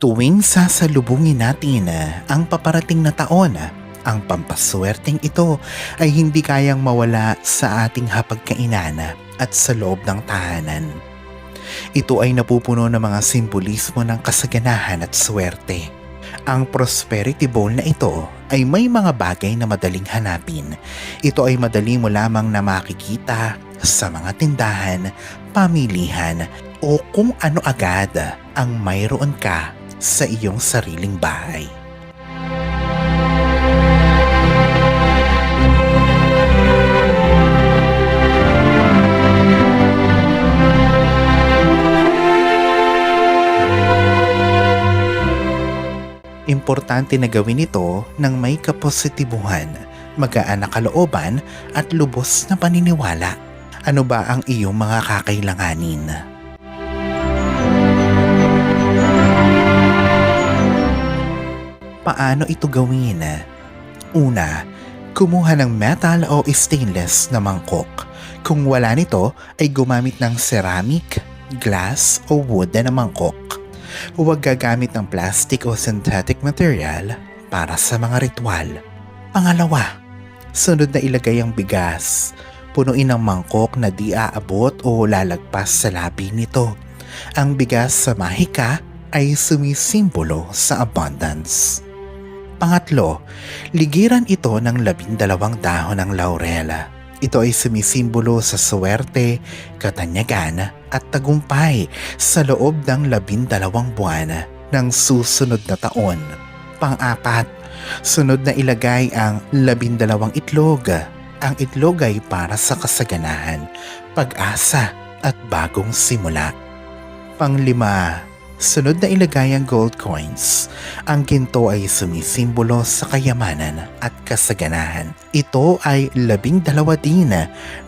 Tuwing sasalubungin natin ang paparating na taon, ang pampaswerteng ito ay hindi kayang mawala sa ating hapagkainan at sa loob ng tahanan. Ito ay napupuno ng mga simbolismo ng kasaganahan at swerte. Ang prosperity bowl na ito ay may mga bagay na madaling hanapin. Ito ay madali mo lamang na makikita sa mga tindahan, pamilihan o kung ano agad ang mayroon ka sa iyong sariling bahay. Importante na gawin ito ng may kapositibuhan, magaan na kalooban at lubos na paniniwala. Ano ba ang iyong mga kakailanganin? Paano ito gawin? Una, kumuha ng metal o stainless na mangkok. Kung wala nito ay gumamit ng ceramic, glass o wood na mangkok. Huwag gagamit ng plastic o synthetic material para sa mga ritual. Pangalawa, sunod na ilagay ang bigas. Punuin ang mangkok na di aabot o lalagpas sa labi nito. Ang bigas sa mahika ay sumisimbolo sa abundance. Pangatlo, ligiran ito ng 12 dahon ng laurel. Ito ay sumisimbolo sa swerte, katanyagan at tagumpay sa loob ng 12 buwan ng susunod na taon. Pang-apat, sunod na ilagay ang 12 itlog. Ang itlog ay para sa kasaganahan, pag-asa at bagong simula. Pang-lima, sunod na ilagay ang gold coins. Ang ginto ay sumisimbolo sa kayamanan at kasaganahan. Ito ay 12 din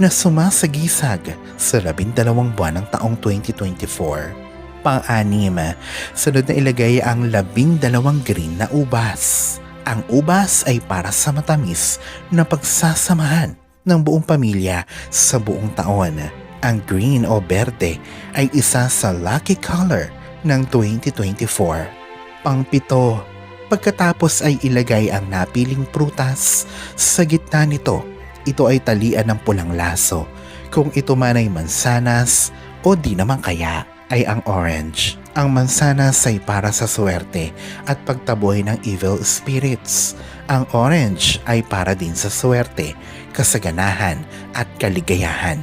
na sumasagisag sa 12 buwan ng taong 2024. Pang-anim, sunod na ilagay ang 12 green na ubas. Ang ubas ay para sa matamis na pagsasamahan ng buong pamilya sa buong taon. Ang green o berde ay isa sa lucky color ng 2024. Pang-pito, pagkatapos ay ilagay ang napiling prutas sa gitna nito. Ito ay talian ng pulang laso. Kung ito man ay mansanas o di naman kaya ay ang orange. Ang mansanas ay para sa swerte at pagtaboy ng evil spirits. Ang orange ay para din sa swerte, kasaganahan at kaligayahan.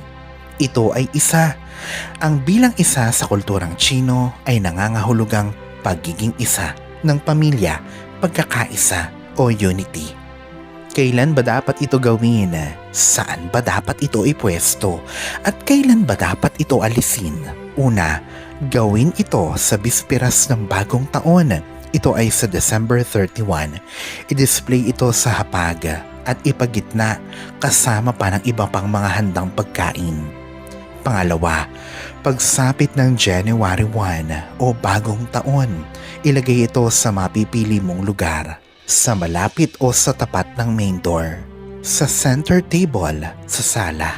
Ito ay isa. Ang bilang isa sa kulturang Tsino ay nangangahulugang pagiging isa ng pamilya, pagkakaisa o unity. Kailan ba dapat ito gawin? Saan ba dapat ito ipwesto? At kailan ba dapat ito alisin? Una, gawin ito sa bisperas ng bagong taon. Ito ay sa December 31. I-display ito sa hapag at ipagitna kasama pa ng iba pang mga handang pagkain. Pangalawa, pagsapit ng January 1 o bagong taon, ilagay ito sa mapipili mong lugar, sa malapit o sa tapat ng main door, sa center table, sa sala,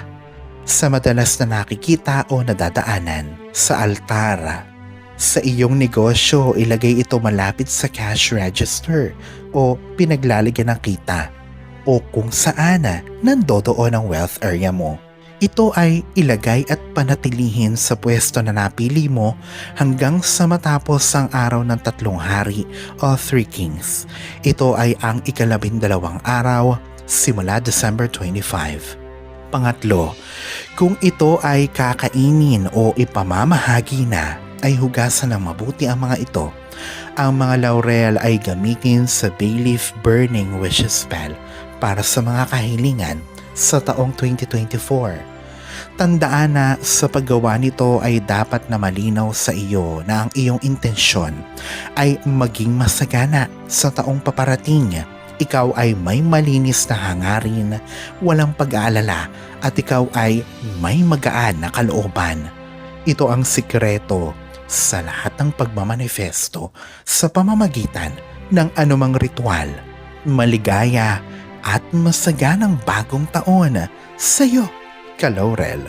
sa madalas na nakikita o nadadaanan, sa altar. Sa iyong negosyo, ilagay ito malapit sa cash register o pinaglalagyan ng kita o kung saan nandoon ang wealth area mo. Ito ay ilagay at panatilihin sa pwesto na napili mo hanggang sa matapos ang araw ng 3 hari o 3 kings. Ito ay ang ika-12 araw simula December 25. Pangatlo, kung ito ay kakainin o ipamamahagi na, ay hugasan ng mabuti ang mga ito. Ang mga laurel ay gamitin sa bay leaf burning wish spell para sa mga kahilingan sa taong 2024. Tandaan na sa paggawa nito ay dapat na malinaw sa iyo na ang iyong intensyon ay maging masagana sa taong paparating. Ikaw ay may malinis na hangarin, walang pag-aalala at ikaw ay may magaan na kalooban. Ito ang sikreto sa lahat ng pagmamanifesto sa pamamagitan ng anumang ritual. Maligaya at masaganang bagong taon sa iyo, Ka-Laurel.